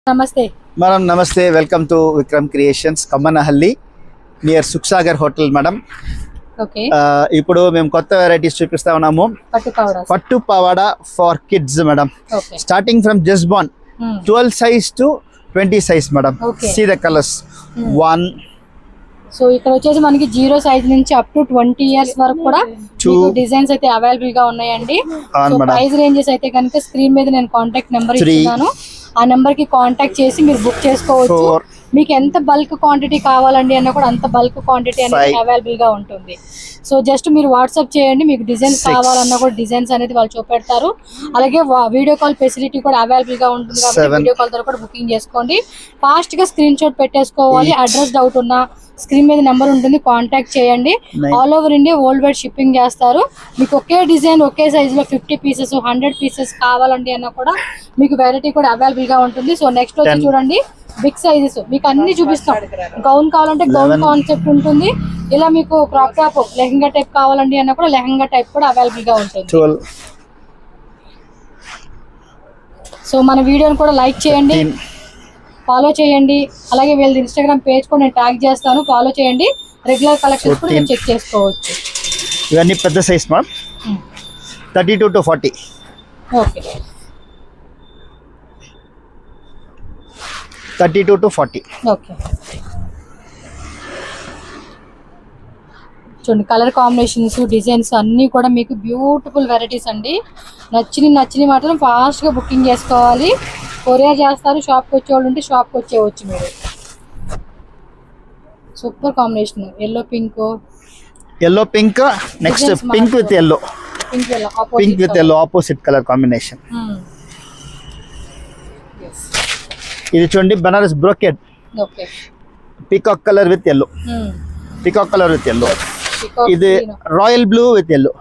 నమస్తే మేడం. నమస్తే. Welcome to Vikram creations, Kammanahalli near Sukhsagar hotel madam. Okay, ఇప్పుడు మేము కొత్త వెరైటీస్ చూపిస్తా ఉన్నాము. పట్టు పావాడ for kids madam. Starting from just born 12 size to 20 size madam. See the colours. One so ఇక్కడ వచ్చేసి మనకి 0 size నుంచి అప్ టు 20 years వరకు కూడా డిజైన్స్ అయితే అవైలబుల్ గా ఉన్నాయండి. ప్రైస్ రేంజెస్ అయితే కనుక స్క్రీన్ మీద నేను కాంటాక్ట్ నెంబర్ ఇస్తున్నాను. ఆ నెంబర్ కి కాంటాక్ట్ చేసి మీరు బుక్ చేసుకోవచ్చు. మీకు ఎంత బల్క్ క్వాంటిటీ కావాలండి అన్న కూడా అంత బల్క్ క్వాంటిటీ అనేది అవైలబుల్ గా ఉంటుంది. సో జస్ట్ మీరు వాట్సాప్ చేయండి, మీకు డిజైన్స్ కావాలన్నా కూడా డిజైన్స్ అనేది వాళ్ళు చూపెడతారు. అలాగే వీడియో కాల్ ఫెసిలిటీ కూడా అవైలబుల్ గా ఉంటుంది కాబట్టి వీడియో కాల్ ద్వారా కూడా బుకింగ్ చేసుకోండి. ఫాస్ట్ గా స్క్రీన్ షాట్ పెట్టేసుకోవాలి. అడ్రస్ డౌట్ ఉన్నా స్క్రీన్ మీద నెంబర్ ఉంటుంది, కాంటాక్ట్ చేయండి. All over India world wide shipping చేస్తారు. మీకు ఒకే డిజైన్ ఒకే సైజ్ లో 50 pieces 100 pieces కావాలండి అన్న కూడా మీకు వెరైటీ కూడా అవైలబుల్ గా ఉంటుంది. సో నెక్స్ట్ వచ్చి చూడండి, బిగ్ సైజెస్ మీకు అన్ని చూపిస్తాం. గౌన్ కావాలంటే గౌన్ కాన్సెప్ట్ ఉంటుంది. ఇలా మీకు క్రాప్ టాప్ లెహంగా టైప్ కావాలండి అన్న కూడా లెహంగా టైప్ కూడా అవైలబుల్ గా ఉంటుంది. సో మన వీడియోని కూడా లైక్ చేయండి, ఫాలో చేయండి. అలాగే వీళ్ళ ఇన్స్టాగ్రామ్ పేజ్ కూడా నేను ట్యాగ్ చేస్తాను, ఫాలో చేయండి. రెగ్యులర్ కలెక్షన్స్ కూడా మీరు చెక్ చేసుకోవచ్చు. ఇవన్నీ పెద్ద size ma'am, 32 to 40. Okay, 32 to 40. Okay. చూడండి, కలర్ కాంబినేషన్స్ డిజైన్స్ అన్నీ కూడా మీకు బ్యూటిఫుల్ వెరైటీస్ అండి. నచ్చిన మాత్రం ఫాస్ట్గా బుకింగ్ చేసుకోవాలి. కొరియర్ చేస్తారు. షాప్కి వచ్చేవాళ్ళు ఉంటే షాప్కి వచ్చేవచ్చు మీరు. Super combination, yellow pink next pink with yellow, opposite colour combination. ఇది చూడండి, Banaras brocade, peacock colour with yellow, ఇది రాయల్ బ్లూ విత్ ఎల్లో.